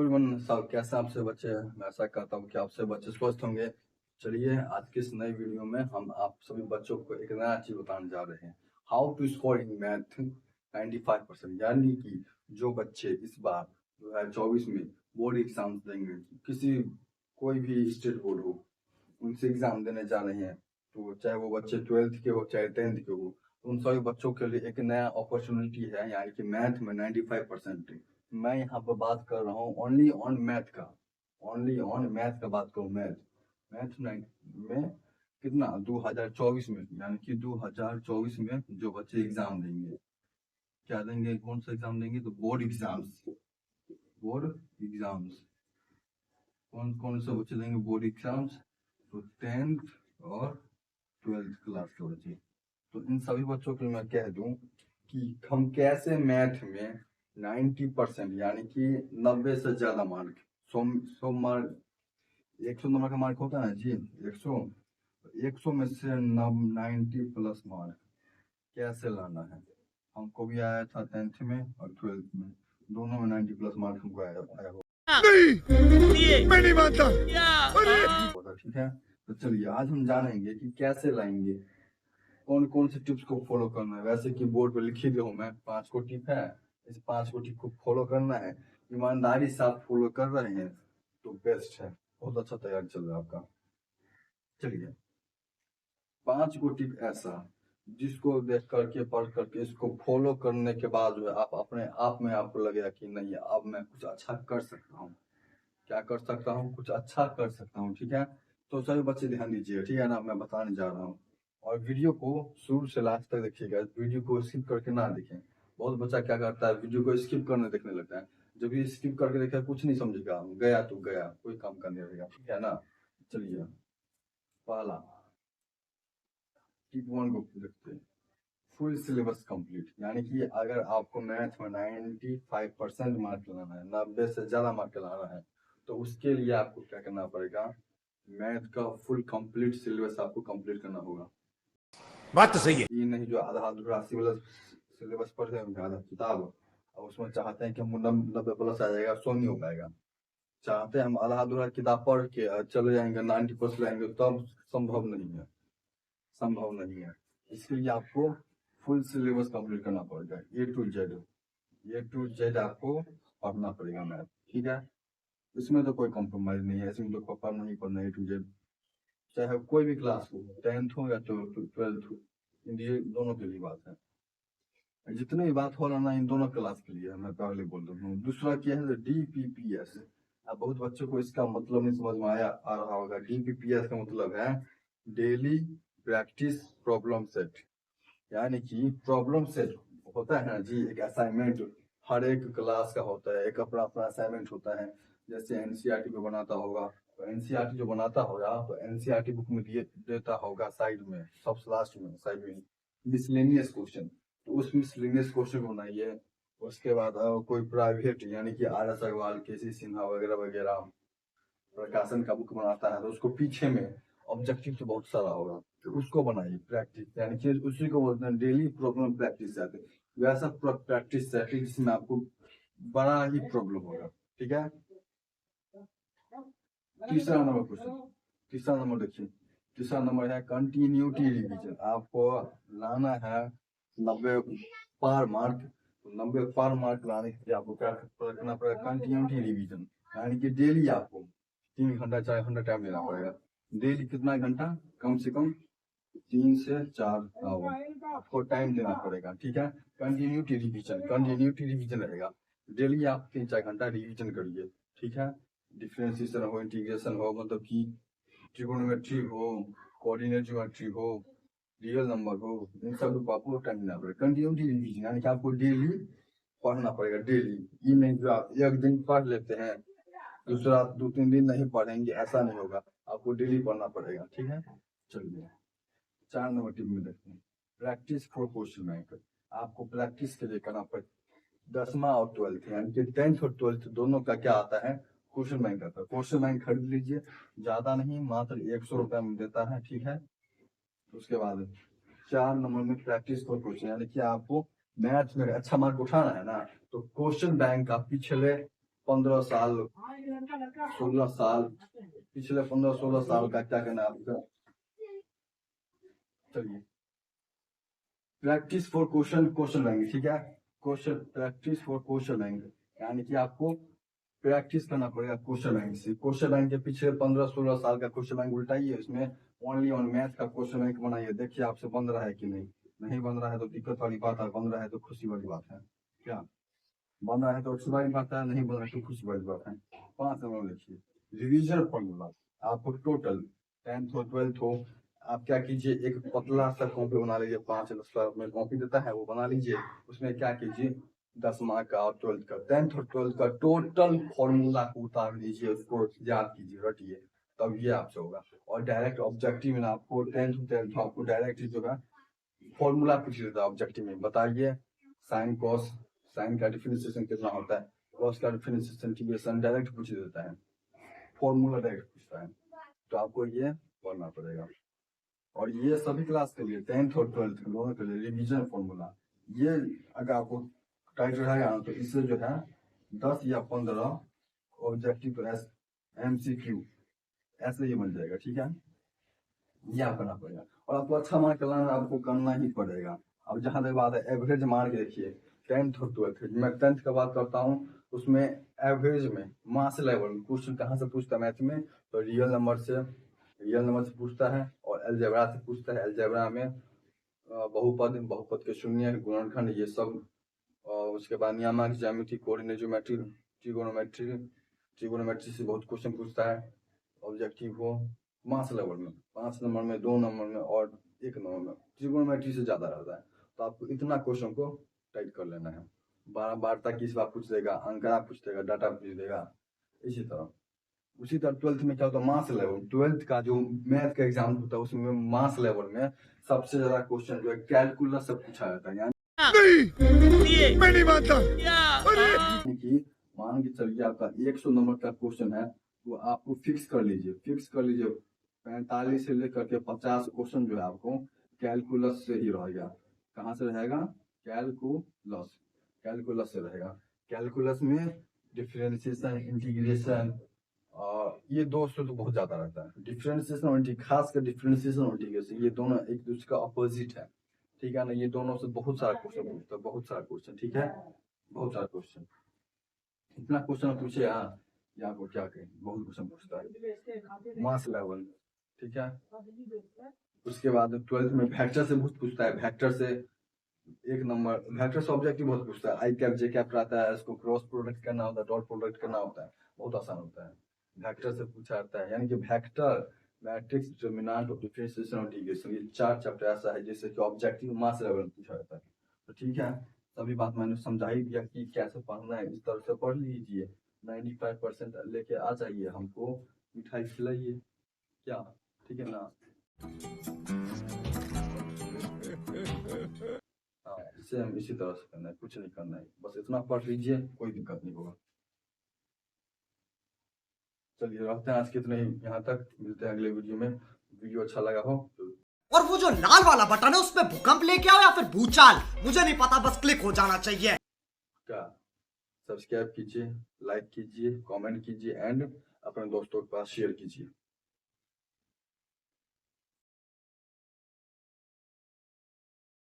Everyone, सब कैसे आपसे बच्चे? मैं ऐसा करता हूँ कि आपसे बच्चे स्वस्थ होंगे। चलिए, आज की इस नई वीडियो में हम आप सभी बच्चों को एक नया चीज बताने जा रहे हैं। How to score in math 95%। यानी कि जो बच्चे इस बार 2024 में बोर्ड एग्जाम देंगे, किसी कोई भी स्टेट बोर्ड हो, उनसे एग्जाम देने जा रहे हैं, तो चाहे वो बच्चे 12th के हो चाहे 10th के हो, उन सभी बच्चों के लिए एक नया अपॉर्चुनिटी है, यानी कि मैथ में 95%। मैं यहाँ पर बात कर रहा हूँ ओनली ऑन मैथ का, ओनली ऑन मैथ का बात करूँ। मैथ में कितना 2024 में, यानी कि 2024 में जो बच्चे एग्जाम देंगे, क्या देंगे, कौन सा एग्जाम देंगे? तो बोर्ड एग्जाम्स। बोर्ड एग्जाम्स कौन कौन से बच्चे देंगे बोर्ड एग्जाम्स? तो 10th और 12th क्लास के बच्चे। तो इन सभी बच्चों के लिए मैं कह दूं कि हम कैसे मैथ में 90% यानी कि 90 से ज्यादा मार्क, 100 मार्क, 100 नंबर का मार्क होता है जी, 100 में से 90 प्लस मार्क कैसे लाना है। हमको भी आया था 10th में और 12th में, दोनों में 90 प्लस मार्क हमको आया होगा। नहीं, मैं नहीं मानता। ठीक है, तो चलिए आज हम जानेंगे कि कैसे लाएंगे, कौन कौन से टिप्स को फॉलो करना है। वैसे कि बोर्ड पर लिखी हुई हूँ मैं, 5 को टिप है, इस 5 को टिप को फॉलो करना है। ईमानदारी से आप फॉलो कर रहे हैं तो बेस्ट है, बहुत अच्छा तैयार चल रहा है आपका। चलिए, 5 को टिप ऐसा जिसको देख करके पढ़ करके इसको फॉलो करने के बाद जो है आप अपने आप में आपको लगेगा कि नहीं, अब मैं कुछ अच्छा कर सकता हूँ। क्या कर सकता हूँ? कुछ अच्छा कर सकता हूँ। ठीक है, तो सभी बच्चे ध्यान दीजिए, ठीक है ना, मैं बताने जा रहा हूँ। और वीडियो को शुरू से लास्ट तक देखिएगा, वीडियो को स्किप करके ना देखें। बहुत बच्चा क्या करता है, वीडियो को स्किप करने देखने लगता है। जब ये स्किप करके देखा कुछ नहीं समझेगा, गया तो गया, कोई काम का नहीं रहेगा। ठीक है ना। चलिए, पहला टिप 1 को देखते हैं, फुल सिलेबस कंप्लीट। यानी कि अगर आपको मैथ में 95% मार्क लाना है, 90 से ज्यादा मार्क लाना है, तो उसके लिए आपको क्या करना पड़ेगा, मैथ का फुल कंप्लीट सिलेबस आपको कंप्लीट करना होगा। बात तो सही है। ये नहीं जो आधा अधूरा सिलेबस पढ़ रहे आधा किताब, और उसमें चाहते हैं कि हम 90 प्लस आ जाएगा, सो नहीं हो पाएगा। चाहते हैं हम आधा अधूरा किताब पढ़ के चले जाएंगे 90% लाएंगे, तब संभव नहीं है, संभव नहीं है। इसके लिए आपको फुल सिलेबस कंप्लीट करना पड़ेगा, ए टू जेड आपको पढ़ना पड़ेगा मैथ। ठीक है, इसमें तो कोई कॉम्प्रोमाइज नहीं है, इसमें तो पढ़ना ही पढ़ना ए टू जेड, चाहे कोई भी क्लास हो, 10th हो या 12th हो, ये दोनों के लिए बात है। जितने भी बात हो रहा ना, इन दोनों क्लास के लिए मैं पहले बोल रहा हूँ। दूसरा क्या है, DPPS। अब बहुत बच्चों को इसका मतलब नहीं समझ में आ रहा होगा। DPPS का मतलब है डेली प्रैक्टिस प्रॉब्लम सेट। यानी कि प्रॉब्लम सेट होता है ना जी, एक असाइनमेंट हर एक क्लास का होता है, एक अपना अपना असाइनमेंट होता है। जैसे एनसीईआरटी में बनाता होगा, तो एनसीईआरटी जो बनाता होगा तो एनसीईआरटी बुक में देता होगा साइड में, सबसे लास्ट में साइड में मिसलेनियस क्वेश्चन, तो उस मिसलेनियस क्वेश्चन को बनाइए। उसके बाद कोई प्राइवेट, यानी कि RS अग्रवाल, KC सिन्हा वगैरह वगैरह प्रकाशन का बुक बनाता है, तो उसको पीछे में ऑब्जेक्टिव तो बहुत सारा होगा, तो उसको बनाइए प्रैक्टिस, यानी कि उसी को बोलते हैं डेली प्रॉब्लम प्रैक्टिस सेट। वैसा प्रैक्टिस सेट जिसमें आपको बड़ा ही प्रॉब्लम होगा। ठीक है, तीसरा नंबर क्वेश्चन, तीसरा नंबर देखिए, तीसरा नंबर है कंटिन्यूटी रिवीजन। आपको लाना है 90 पर मार्क, तो 90 पर मार्क लाने के लिए आपको क्या करना पड़ेगा, कंटिन्यूटी रिवीजन। यानी कि डेली आपको 3 घंटा 4 घंटा टाइम देना पड़ेगा। डेली कितना घंटा, कम से कम 3 से 4 आवर आपको टाइम देना पड़ेगा। ठीक है, कंटिन्यूटी रिवीजन, कंटिन्यूटी रिवीजन रहेगा। डेली आप 3-4 घंटा रिवीजन करिए। ठीक है, डिफरेंशिएशन हो, इंटीग्रेशन हो, मतलब कि ट्रिगोनोमेट्री हो, कोऑर्डिनेट ज्योमेट्री हो, रियल नंबर हो, इन सब को आपको टाइम देना पड़ेगा। कंटिन्यूटी रिवीजन यानी कि आपको डेली पढ़ना पड़ेगा, डेली। ये नहीं जो आप एक दिन पढ़ लेते हैं, दूसरा 2-3 दिन नहीं पढ़ेंगे, ऐसा नहीं होगा, आपको डेली पढ़ना पड़ेगा। ठीक है, चलिए 4 नंबर टिप में देखते हैं, प्रैक्टिस फॉर क्वेश्चन बैंक। आपको प्रैक्टिस के लिए करना पड़ेगा 10वां और 12th, यानी कि 10th और 12th दोनों का क्या आता है, क्वेश्चन बैंक आता है। क्वेश्चन बैंक खरीद लीजिए, ज्यादा नहीं, मात्र 100 रुपया में देता है। ठीक है, उसके बाद 4 नंबर में प्रैक्टिस फॉर क्वेश्चन, यानी कि आपको मैथ में अच्छा मार्क उठाना है ना, तो क्वेश्चन बैंक का पिछले 15 साल 16 साल, पिछले 15-16 साल का क्या करना है आपका। चलिए, प्रैक्टिस फॉर क्वेश्चन बैंक, ठीक है। Question practice for question bank, यानी कि आपको प्रैक्टिस करना पड़ेगा क्वेश्चन बैंक से। क्वेश्चन बैंक के पिछले 15-16 साल का क्वेश्चन बैंक उल्टाइए, उसमें ओनली ऑन मैथ का क्वेश्चन बैंक बनाइए, देखिए आपसे बन रहा है कि नहीं। नहीं बन रहा है तो दिक्कत वाली बात है, बन रहा है तो खुशी वाली बात है। क्या बन रहा है तो अच्छी वाली बात है, नहीं बन रहा है तो खुशी वाली बात है। 5 नंबर लिखिए, रिविजन फॉर्मूला। आपको टोटल 10th हो 12th हो, आप क्या कीजिए, एक पतला सा कॉपी बना लीजिए, 5 में कॉपी देता है वो बना लीजिए। उसमें क्या कीजिए, 10 मार्क का और 12th का, 10th और 12th का टोटल फॉर्मूला को उतार लीजिए, उसको याद कीजिए, रटिए, तब ये आपसे होगा। और डायरेक्ट ऑब्जेक्टिव में आपको 10th 12th आपको डायरेक्ट जो है फॉर्मूला पूछ लेता है ऑब्जेक्टिव में, बताइए साइन कॉस, साइन का डिफरेंशिएशन कितना होता है, कॉस का डिफरेंशिएशन इंटीग्रेशन डायरेक्ट पूछ देता है, फॉर्मूला डायरेक्ट पूछता है, तो आपको ये पढ़ना पड़ेगा। और ये सभी क्लास के लिए 10th और 12th दोनों के लिए रिवीजन फॉर्मूला, ये अगर आपको टाइट रहेगा तो इससे जो है 10 या 15 ऑब्जेक्टिव MCQ ऐसे ही बन जाएगा, ठीक है। ये आप करना पड़ेगा और आपको अच्छा मार्क लाना आपको करना ही पड़ेगा। अब जहाँ तक बात है एवरेज मार्क, देखिए 10th और 12th, मैं 10th का बात करता हूँ, उसमें एवरेज में मास लेवल क्वेश्चन कहाँ से पूछता है मैथ में, तो रियल नंबर से पूछता है और अलजेब्रा से पूछता है। अलजेब्रा में बहुपद के शून्य, गुणनखंड, ये सब। उसके बाद नियामक, ज्यामिति, कोऑर्डिनेट ज्योमेट्री, ट्रिगोनोमेट्री से बहुत क्वेश्चन पूछता है। ऑब्जेक्टिव हो मास लेवल में 5 नंबर में, 2 नंबर में और 1 नंबर में, ट्रिगोनोमेट्री से ज्यादा रहता है। तो आपको इतना क्वेश्चन को टाइट कर लेना है। 12 वार्ता की बात पूछ देगा, अंकड़ा पूछ देगा, डाटा पूछ देगा, इसी तरह। उसी तरह 12th में क्या होता है, मास लेवल। 12th का जो मैथ का एग्जाम होता है उसमें मास लेवल में सबसे ज्यादा क्वेश्चन जो है कैलकुलस से पूछा जाता है। यानी मैं नहीं मानता कि मान के चलिए आपका 100 नंबर का क्वेश्चन है, तो आपको फिक्स कर लीजिए 45 से लेकर के 50 क्वेश्चन जो है आपको कैलकुलस से ही रहेगा। कहाँ से रहेगा, कैलकुलस से रहेगा। कैलकुलस में डिफरेंशिएशन, इंटीग्रेशन, ये दो से तो बहुत ज्यादा रहता है। डिफरेंशिएशन और खासकर डिफरेंशिएशन और इंटीग्रेशन, ये दोनों एक दूसरे का अपोजिट है, ठीक है ना। ये दोनों से बहुत सारा क्वेश्चन पूछता है, बहुत सारा क्वेश्चन, ठीक है, बहुत सारा क्वेश्चन। इतना क्वेश्चन पूछे या आपको क्या कहें, बहुत क्वेश्चन पूछता है मास लेवल, ठीक है। उसके बाद 12th में वेक्टर से बहुत पूछता है, वेक्टर से 1 नंबर, वेक्टर से ऑब्जेक्टिव बहुत पूछता है। आई कैप जे कैप रहता है, इसको क्रॉस प्रोडक्ट करना होता है, डॉट प्रोडक्ट करना होता है, बहुत आसान होता है। वेक्टर से पूछा जाता है, यानी कि वेक्टर, मैट्रिक्स, डिटरमिनेंट और डिफरेंशिएशन और इंटीग्रेशन, ये 4 चैप्टर ऐसा है जिससे कि ऑब्जेक्टिव मास लेवल में पूछा जाता है। तो ठीक है, सभी बात मैंने समझा ही दिया कि कैसे पढ़ना है, इस तरह से पढ़ लीजिए। 95% लेके आ जाइए, हमको मिठाई खिलाइए, क्या, ठीक है ना। हाँ, इसे हम इसी तरह से करना है, कुछ नहीं करना है, बस इतना पढ़ लीजिए, कोई दिक्कत नहीं होगा। चलिए रहते हैं आज के इतने ही, यहाँ तक, मिलते हैं अगले वीडियो में। वीडियो अच्छा लगा हो तो और वो जो लाल वाला बटन है उसपे भूकंप लेके आओ या फिर भूचाल, मुझे नहीं पता, बस क्लिक हो जाना चाहिए। क्या सब्सक्राइब कीजिए, लाइक कीजिए, कमेंट कीजिए एंड अपने दोस्तों के पास शेयर कीजिए।